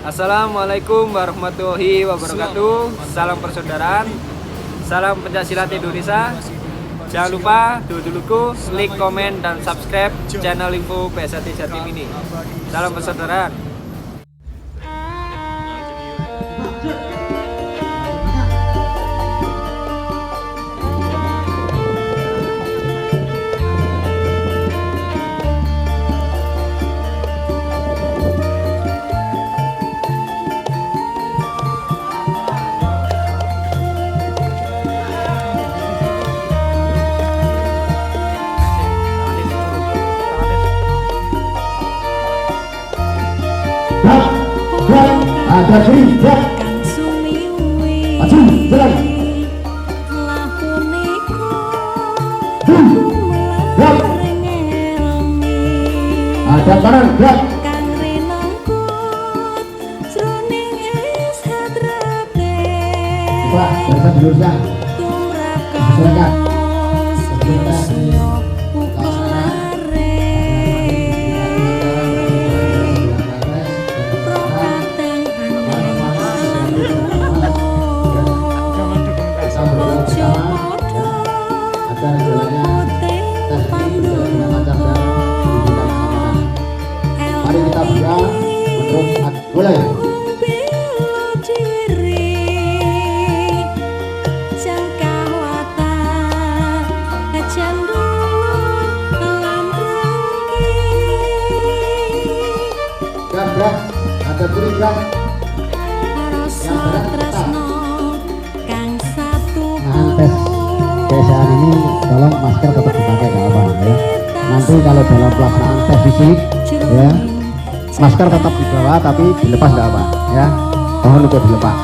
Assalamualaikum warahmatullahi wabarakatuh. Salam persaudaraan, salam pencaksilat Indonesia. Jangan lupa dulu-duluku like, komen, dan subscribe channel info PSAT Jatim ini. Salam persaudaraan. Ada beri maju jalan ada kanan gerak coba barisan luruskan silakan mari kita bergerak menurut mulai. Gerak, ada kiri gerak. Tes kesehan ini tolong masker tetap dipakai gak apa ya. Nanti kalau dalam pelaksanaan tes fisik ya masker tetap dibawa tapi dilepas gak apa ya. Mohon untuk dilepas.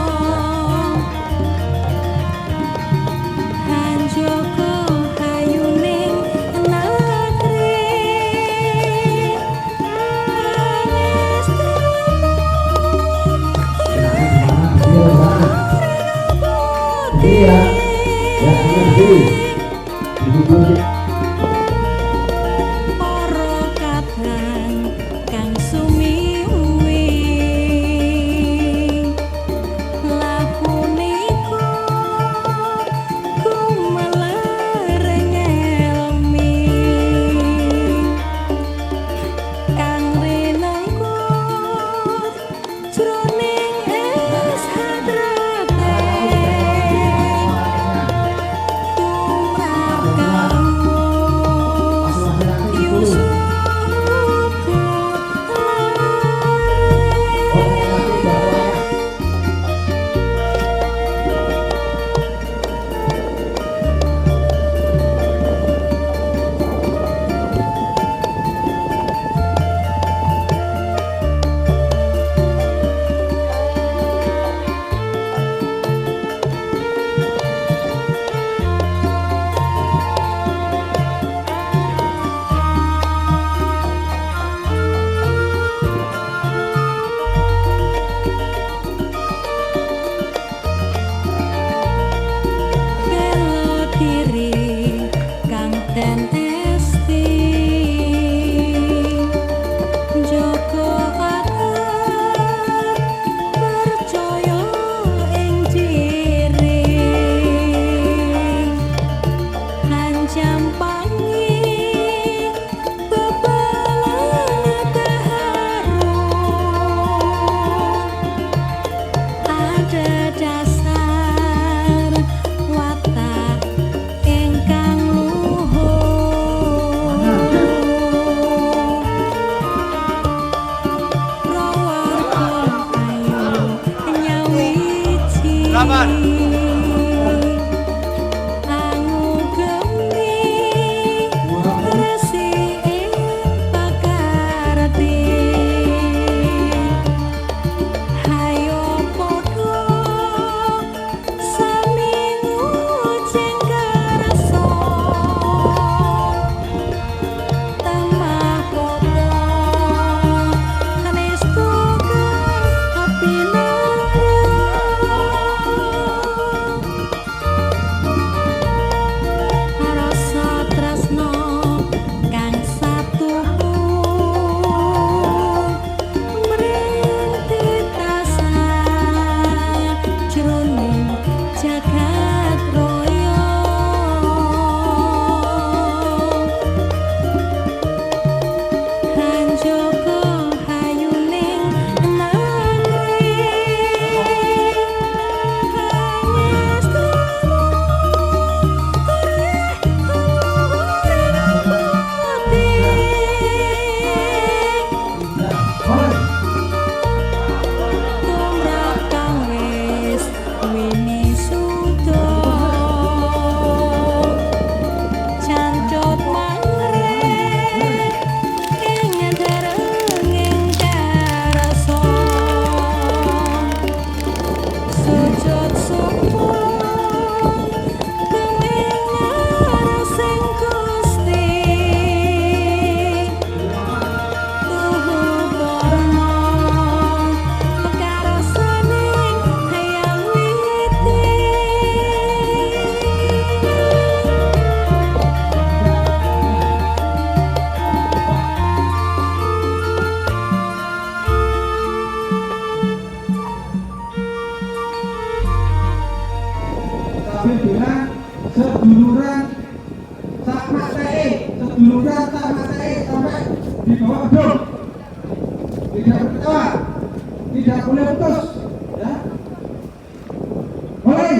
Iya, ya berdiri. seduluran sama TE, seduluran sama TE sampai di bawah gedung. Tidak berketawa, tidak boleh putus, ya. Mulai.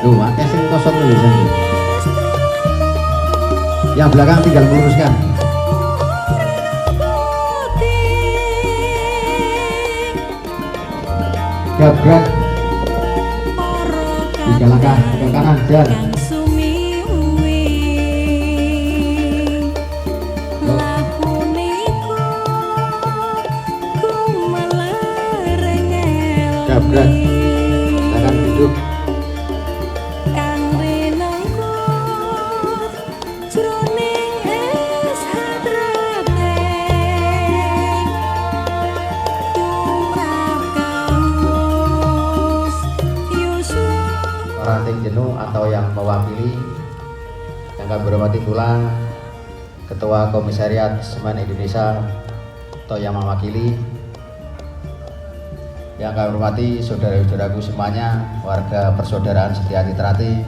Tuh, akeh sing kosong lho San. Yang belakang tinggal meluruskan. Gabrak. 3 langkah ke kanan, jalan. Gabrak. Tangan duduk. Ranting jenuh atau yang mewakili yang kami hormati pula Ketua Komisariat Semen Indonesia atau yang mewakili, yang kami hormati saudara-saudaraku semuanya, warga persaudaraan Setiati Trate,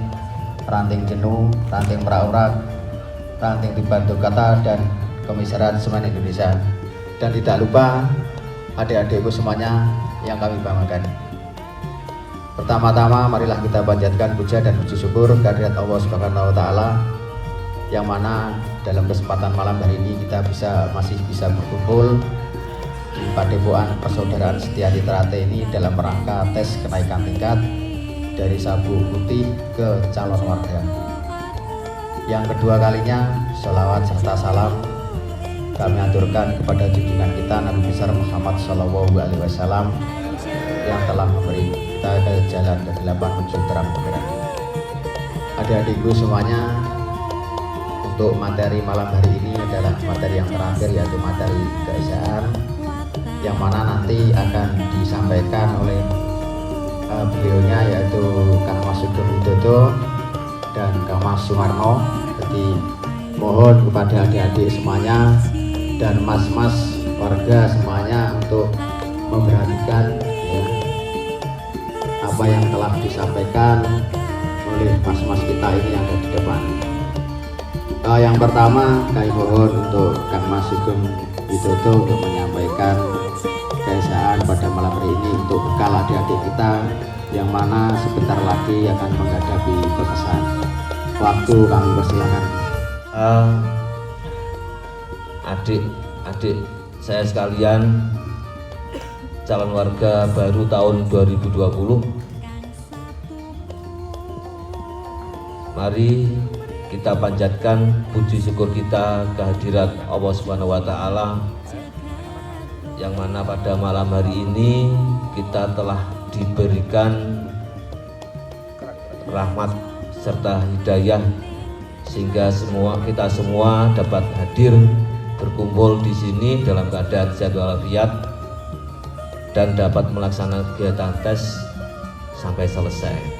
Ranting Jenuh, Ranting Merak-Urak, Ranting Dibantu Kata, dan Komisariat Semen Indonesia, dan tidak lupa adik-adikku semuanya yang kami banggakan. Pertama-tama marilah kita panjatkan puja dan puji syukur kehadirat Allah Subhanahu wa taala, yang mana dalam kesempatan malam hari ini kita masih bisa berkumpul di Padepokan Persaudaraan Setiati Trate ini dalam rangka tes kenaikan tingkat dari sabu putih ke calon warga. Yang kedua kalinya sholawat serta salam kami aturkan kepada junjungan kita Nabi besar Muhammad SAW yang telah memberi kita ke jalan kegelapan menuju terang benderang. Adik-adikku semuanya, untuk materi malam hari ini adalah materi yang terakhir, yaitu materi keesaan, yang mana nanti akan disampaikan oleh beliaunya, yaitu Kang Mas Sugeng Widodo dan Kang Mas Sumarno. Jadi mohon kepada adik-adik semuanya dan mas-mas warga semuanya untuk memperhatikan ya, apa yang telah disampaikan oleh mas-mas kita ini yang ada di depan. Yang pertama kami mohon untuk Kang Mas Sugeng Widodo untuk menyampaikan keesaan pada malam hari ini untuk bekal adik-adik kita yang mana sebentar lagi akan menghadapi pengesahan. Waktu kami persilakan. Adik-adik saya sekalian, calon warga baru tahun 2020, mari kita panjatkan puji syukur kita kehadirat Allah Subhanahu wa Ta'ala, yang mana pada malam hari ini kita telah diberikan rahmat serta hidayah sehingga kita semua dapat hadir berkumpul di sini dalam keadaan sehat walafiat dan dapat melaksanakan kegiatan tes sampai selesai.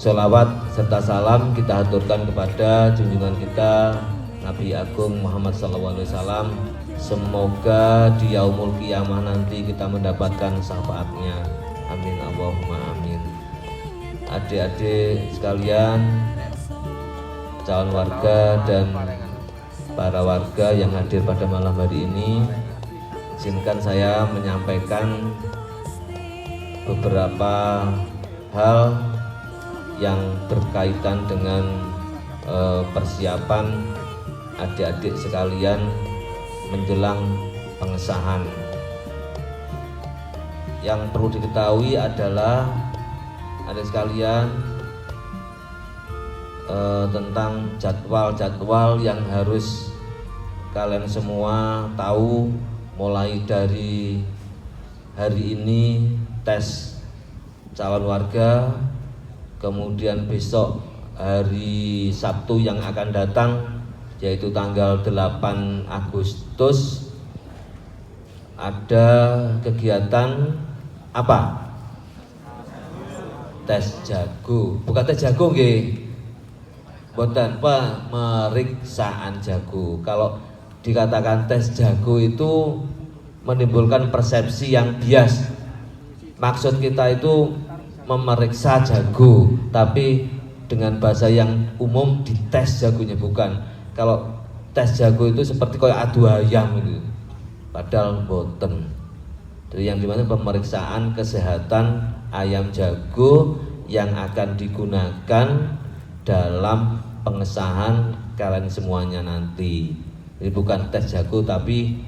Sholawat serta salam kita aturkan kepada junjungan kita Nabi Agung Muhammad SAW. Semoga di yaumul qiyamah nanti kita mendapatkan syafaatnya. Amin Allahumma amin. Adik-adik sekalian, calon warga dan para warga yang hadir pada malam hari ini, izinkan saya menyampaikan beberapa hal yang berkaitan dengan persiapan adik-adik sekalian menjelang pengesahan. Yang perlu diketahui adalah adik sekalian tentang jadwal-jadwal yang harus kalian semua tahu, mulai dari hari ini tes calon warga, kemudian besok hari Sabtu yang akan datang yaitu tanggal 8 Agustus ada kegiatan apa? Tes jago. Bukan tes jago nggih. Boten pemeriksaan jago. Kalau dikatakan tes jago itu menimbulkan persepsi yang bias. Maksud kita itu memeriksa jago, tapi dengan bahasa yang umum dites jagonya, bukan. Kalau tes jago itu seperti kayak adu ayam gitu. Padahal boten. Jadi yang dimana pemeriksaan kesehatan ayam jago yang akan digunakan dalam pengesahan kalian semuanya nanti. Jadi bukan tes jago tapi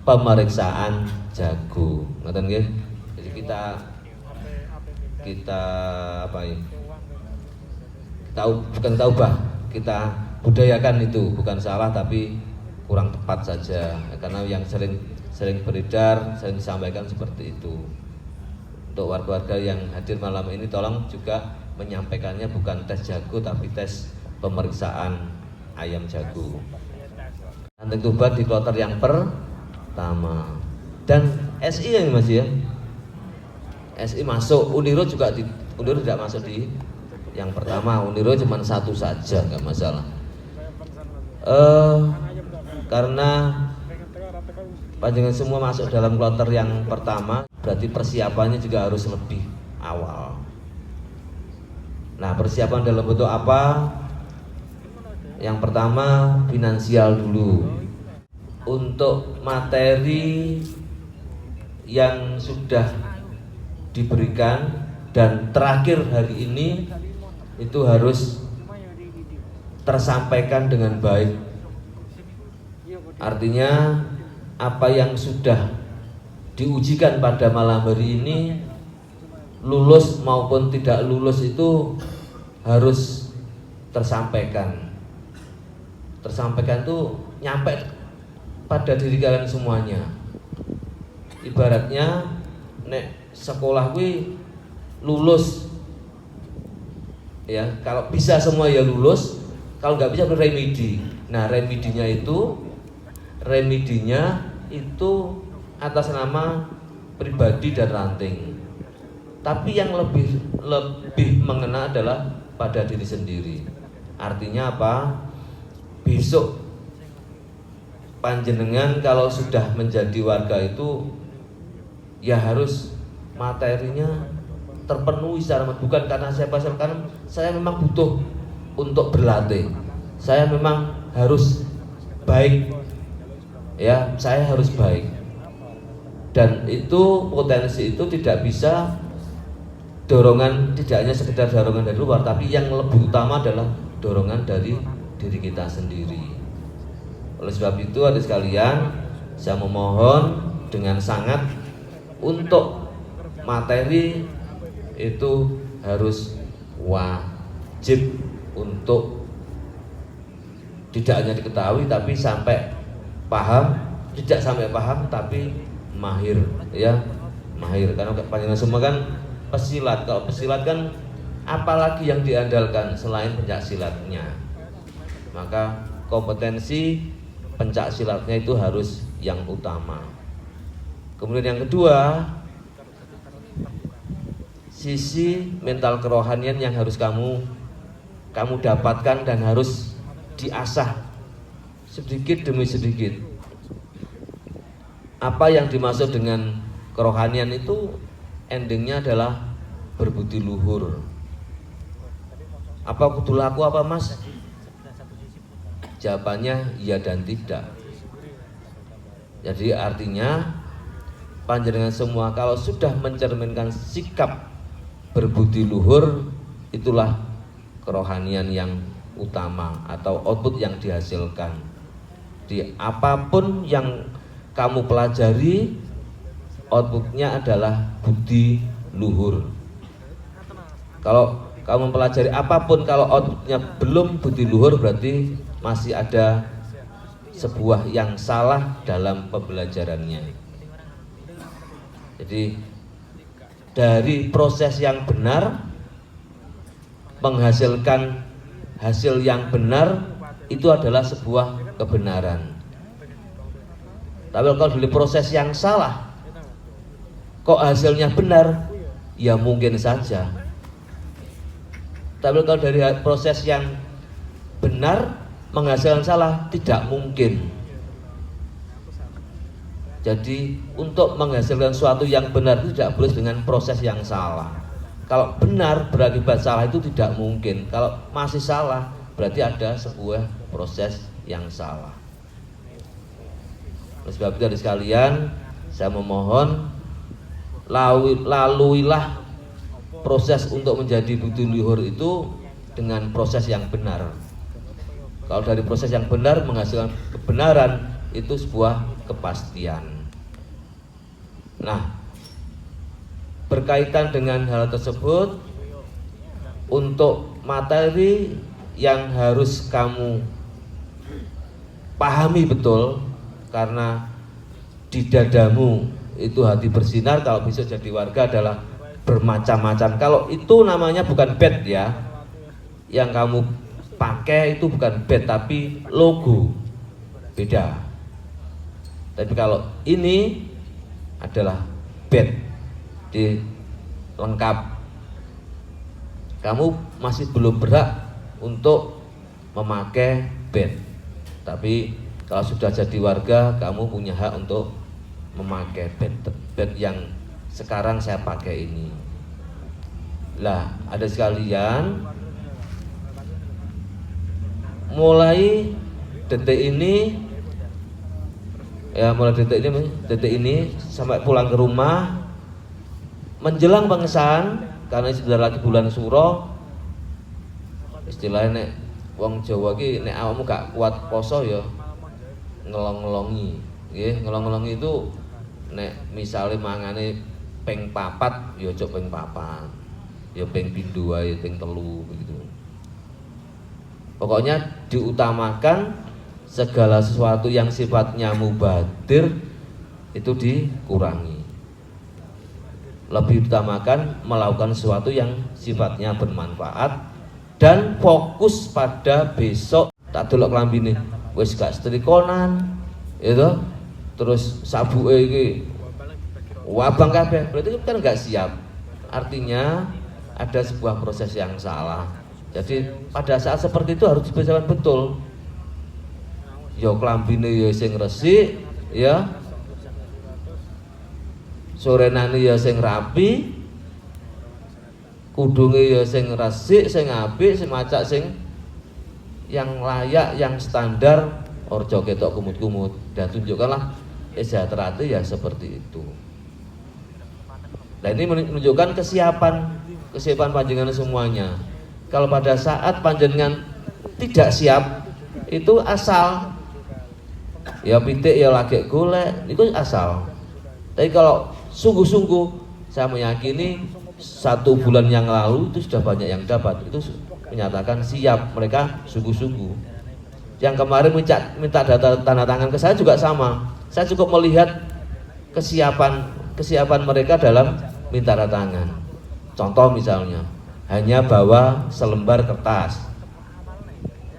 pemeriksaan jago. Ngoten nggih. Jadi kita apa ya? Kita budayakan itu, bukan salah tapi kurang tepat saja. Karena yang sering beredar, sering disampaikan seperti itu. Untuk warga-warga yang hadir malam ini tolong juga menyampaikannya bukan tes jago tapi tes pemeriksaan ayam jago. Nanti Tuban di kloter yang pertama dan SI yang masih ya. SI masuk, Uniro juga Uniro tidak masuk di yang pertama. Uniro cuma satu saja, nggak masalah. Karena panjangan semua masuk dalam kloter yang pertama, berarti persiapannya juga harus lebih awal. Nah, persiapan dalam bentuk apa? Yang pertama, finansial dulu. Untuk materi yang sudah diberikan dan terakhir hari ini itu harus tersampaikan dengan baik. Artinya apa yang sudah diujikan pada malam hari ini, lulus maupun tidak lulus itu harus tersampaikan. Tersampaikan itu nyampe pada diri kalian semuanya. Ibaratnya nek sekolah kuwi lulus ya, kalau bisa semua ya lulus, kalau nggak bisa remedi. Nah, remedinya itu atas nama pribadi dan ranting. Tapi yang lebih mengena adalah pada diri sendiri. Artinya apa? Besok panjenengan kalau sudah menjadi warga itu ya harus materinya terpenuhi secara bukan karena saya pasal, karena saya memang butuh untuk berlatih. Saya memang harus baik, ya, saya harus baik. Dan itu potensi itu tidak bisa dorongan, tidak hanya sekedar dorongan dari luar, tapi yang lebih utama adalah dorongan dari diri kita sendiri. Oleh sebab itu, adik sekalian, saya memohon dengan sangat untuk materi itu harus wajib untuk tidak hanya diketahui tapi sampai paham, tidak sampai paham tapi mahir, ya, mahir. Karena panjenengan semua kan pesilat. Kalau pesilat kan apalagi yang diandalkan selain pencak silatnya, maka kompetensi pencak silatnya itu harus yang utama. Kemudian yang kedua, sisi mental kerohanian yang harus kamu dapatkan dan harus diasah sedikit demi sedikit. Apa yang dimaksud dengan kerohanian itu endingnya adalah berbudi luhur. Apa kudu laku apa mas? Jawabannya iya dan tidak. Jadi artinya panjenengan semua kalau sudah mencerminkan sikap berbudi luhur, itulah kerohanian yang utama atau output yang dihasilkan. Di apapun yang kamu pelajari, outputnya adalah budi luhur. Kalau kamu mempelajari apapun, kalau outputnya belum budi luhur, berarti masih ada sebuah yang salah dalam pembelajarannya. Jadi dari proses yang benar menghasilkan hasil yang benar itu adalah sebuah kebenaran. Tapi kalau dari proses yang salah kok hasilnya benar, ya mungkin saja. Tapi kalau dari proses yang benar menghasilkan salah, tidak mungkin. Jadi untuk menghasilkan sesuatu yang benar itu tidak boleh dengan proses yang salah. Kalau benar berakibat salah itu tidak mungkin. Kalau masih salah berarti ada sebuah proses yang salah. Oleh sebab itu adik sekalian, saya memohon laluilah proses untuk menjadi budi luhur itu dengan proses yang benar. Kalau dari proses yang benar menghasilkan kebenaran, itu sebuah kepastian. Nah, berkaitan dengan hal tersebut, untuk materi yang harus kamu pahami betul, karena di dadamu itu hati bersinar, kalau besok jadi warga adalah bermacam-macam. Kalau itu namanya bukan bed ya, yang kamu pakai itu bukan bed tapi logo, beda. Tapi kalau ini adalah bed, di lengkap. Kamu masih belum berhak untuk memakai bed, tapi kalau sudah jadi warga kamu punya hak untuk memakai bed yang sekarang saya pakai ini. Lah, ada sekalian, mulai detik ini, ya mulai detik ini sampai pulang ke rumah menjelang pengesahan, karena sudah lagi bulan suro, istilahnya nek wong Jawa ki nek awakmu gak kuat poso ya ngelong-ngelongi. Nggih, ngelong-ngelongi itu nek misale mangane ping 4 ya aja ping 4. Ya ping pindho wae, ping 3 begitu. Pokoknya diutamakan segala sesuatu yang sifatnya mubadir itu dikurangi. Lebih utamakan melakukan sesuatu yang sifatnya bermanfaat dan fokus pada besok. Tak delok klambine wis gak setrikonan, itu terus sabuke iki wabang kabeh, berarti kan gak siap. Artinya ada sebuah proses yang salah. Jadi pada saat seperti itu harus dipersiapkan betul. Ya klambine ya sing resik, ya sorenane ya sing rapi, kudunge ya sing resik, sing apik, sing macak sing yang layak, yang standar, orjo ketok kumut-kumut, dan tunjukkanlah Sejahtera ya seperti itu. Nah, ini menunjukkan kesiapan panjenengan semuanya. Kalau pada saat panjenengan tidak siap, itu asal ya pitik ya lagi golek, itu asal. Tapi kalau sungguh-sungguh, saya meyakini 1 bulan yang lalu itu sudah banyak yang dapat. Itu menyatakan siap, mereka sungguh-sungguh. Yang kemarin minta data tanda tangan ke saya juga sama. Saya cukup melihat kesiapan mereka dalam minta tanda tangan. Contoh misalnya, hanya bawa selembar kertas.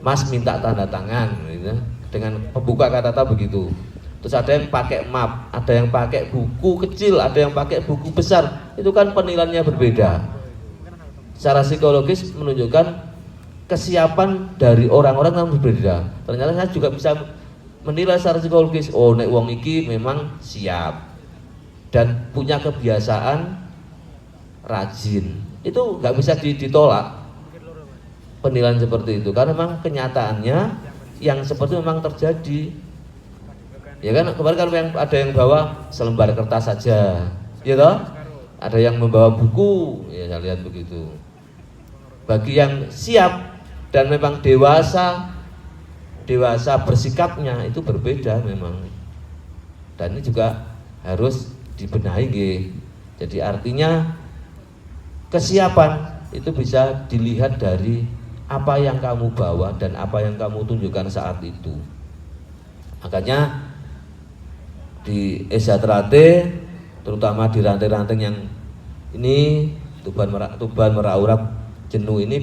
Mas minta tanda tangan, gitu. Dengan pembuka kata-kata begitu. Terus ada yang pakai map, ada yang pakai buku kecil, ada yang pakai buku besar. Itu kan penilaiannya berbeda. Secara psikologis menunjukkan kesiapan dari orang-orang yang berbeda. Ternyata saya juga bisa menilai secara psikologis, oh nek wong iki memang siap dan punya kebiasaan rajin. Itu nggak bisa ditolak penilaian seperti itu, karena memang kenyataannya yang seperti itu memang terjadi. Ya kan, kemarin kalau ada yang bawa selembar kertas saja, ya toh? Ada yang membawa buku, ya saya lihat begitu. Bagi yang siap dan memang dewasa bersikapnya itu berbeda memang. Dan ini juga harus dibenahi, jadi artinya kesiapan itu bisa dilihat dari apa yang kamu bawa dan apa yang kamu tunjukkan saat itu. Makanya di Sejahtera terutama di ranting-ranting yang ini Tuban Merak Jenuh ini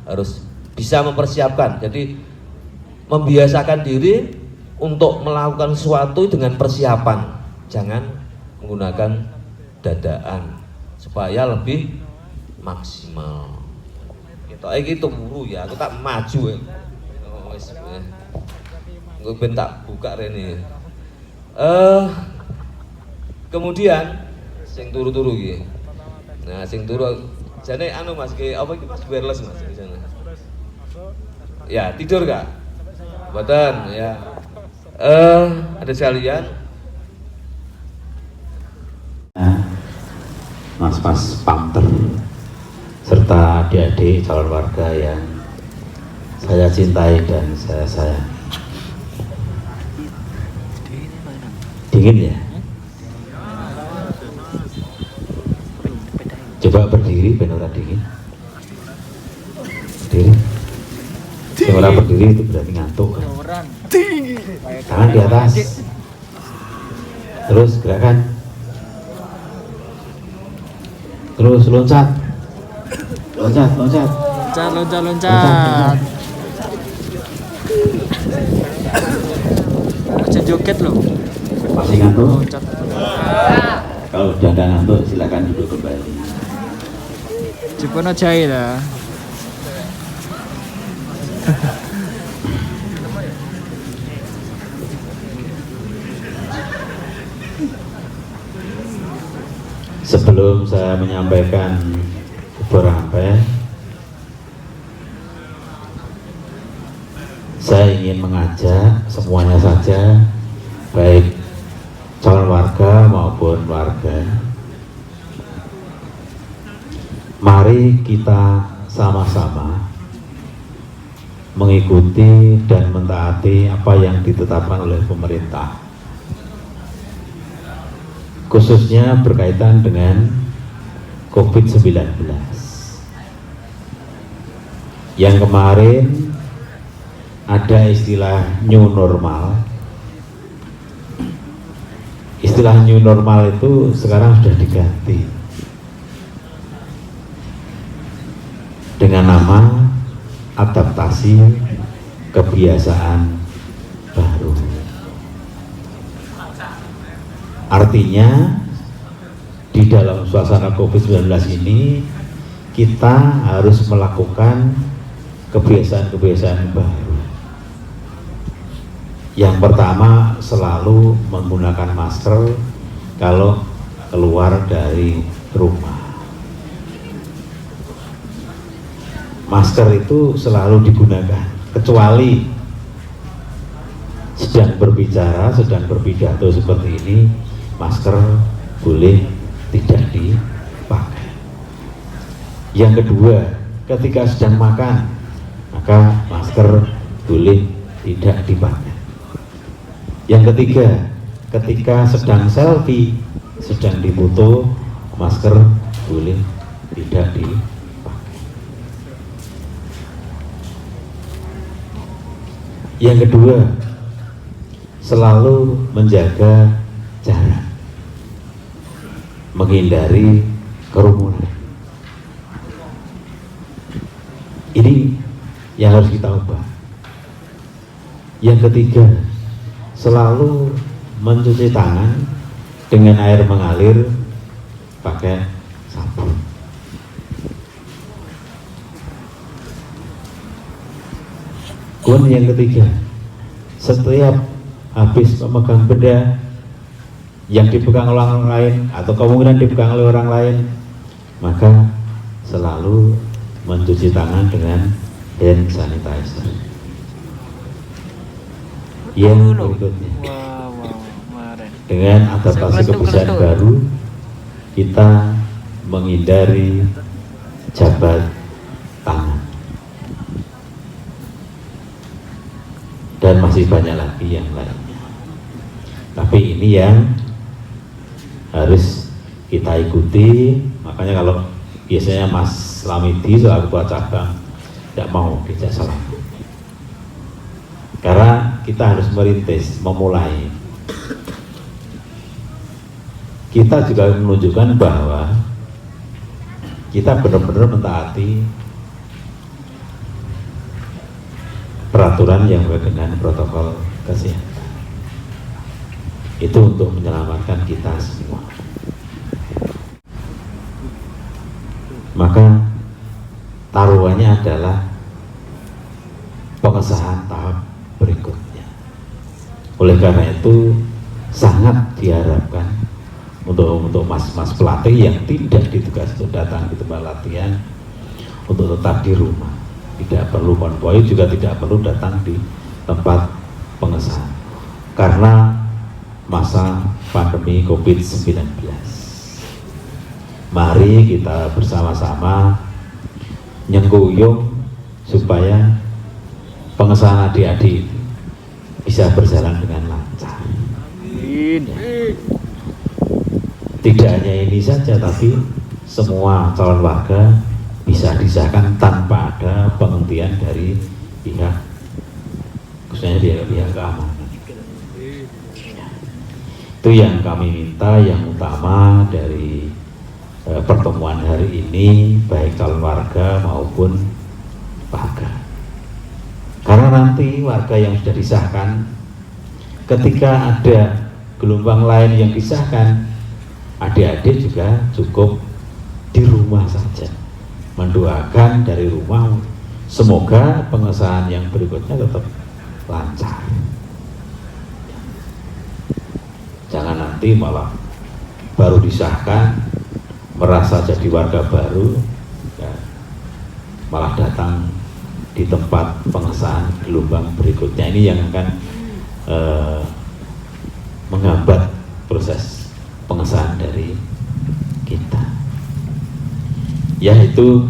harus bisa mempersiapkan. Jadi membiasakan diri untuk melakukan sesuatu dengan persiapan, jangan menggunakan dadaan supaya lebih maksimal. Gitu buru ya, aku tak maju ya. Gue ben tak buka rene. Kemudian sing turu-turu iki. Nah, sing turu jane anu Mas, apa iki Mas, wireless Mas di sana. Ya, tidur Kak? Mboten, ya. Ada sekalian. Mas Pamter serta adik-adik calon warga yang saya cintai dan saya sayang. Dingin ya? Coba berdiri, ben ora dingin. Berdiri. Yang orang berdiri itu berarti ngantuk. Tangan di atas. Terus gerakan. Terus loncat. Loncat. Aja joget loh. Masih ngantuk? Kalau sudah tidak ngantuk silakan duduk kembali. Jepun aja lah. Sebelum saya menyampaikan beberapa, saya ingin mengajak semuanya saja, baik calon warga maupun warga, mari kita sama-sama mengikuti dan mentaati apa yang ditetapkan oleh pemerintah, khususnya berkaitan dengan COVID-19 yang kemarin ada istilah new normal. Istilah new normal itu sekarang sudah diganti dengan nama adaptasi kebiasaan baru. Artinya di dalam suasana COVID-19 ini kita harus melakukan kebiasaan-kebiasaan baru. Yang pertama, selalu menggunakan masker kalau keluar dari rumah. Masker itu selalu digunakan kecuali sedang berbicara, sedang berpidato seperti ini, masker boleh tidak dipakai. Yang kedua, ketika sedang makan, maka masker boleh tidak dipakai. Yang ketiga, ketika sedang selfie, sedang dipoto, masker boleh tidak dipakai. Yang kedua, selalu menjaga jarak, menghindari kerumunan. Ini yang harus kita ubah. Yang ketiga, selalu mencuci tangan dengan air mengalir pakai sabun. Kemudian yang ketiga, setiap habis memegang benda yang dipegang oleh orang lain atau kemungkinan dipegang oleh orang lain, maka selalu mencuci tangan dengan hand sanitizer. Yang berikutnya, dengan adaptasi kebiasaan baru, kita menghindari jabat tangan. Dan masih banyak lagi yang lainnya. Tapi ini yang harus kita ikuti. Makanya kalau biasanya Mas Lamidi soal ketua cabang tidak mau diajak salah. Karena kita harus merintis, memulai. Kita juga menunjukkan bahwa kita benar-benar mentaati peraturan yang berkaitan dengan protokol kesehatan. Itu untuk menyelamatkan kita semua. Maka taruhannya adalah pengesahan tahap berikutnya. Oleh karena itu sangat diharapkan untuk mas-mas pelatih yang tidak ditugas untuk datang di tempat latihan untuk tetap di rumah. Tidak perlu konvoi, juga tidak perlu datang di tempat pengesahan karena masa pandemi COVID-19. Mari kita bersama-sama nyengkuyung supaya pengesahan adik-adik bisa berjalan dengan lancar. Tidak hanya ini saja, tapi semua calon warga bisa disahkan tanpa ada penghentian dari pihak, khususnya pihak keamanan. Itu yang kami minta, yang utama dari pertemuan hari ini, baik calon warga maupun warga. Karena nanti warga yang sudah disahkan, ketika ada gelombang lain yang disahkan, adik-adik juga cukup di rumah saja, mendoakan dari rumah, semoga pengesahan yang berikutnya tetap lancar. Jangan nanti malah baru disahkan merasa jadi warga baru, ya, malah datang di tempat pengesahan gelombang berikutnya. Ini yang akan menghambat proses pengesahan dari kita. Yaitu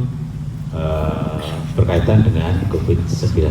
berkaitan dengan COVID-19.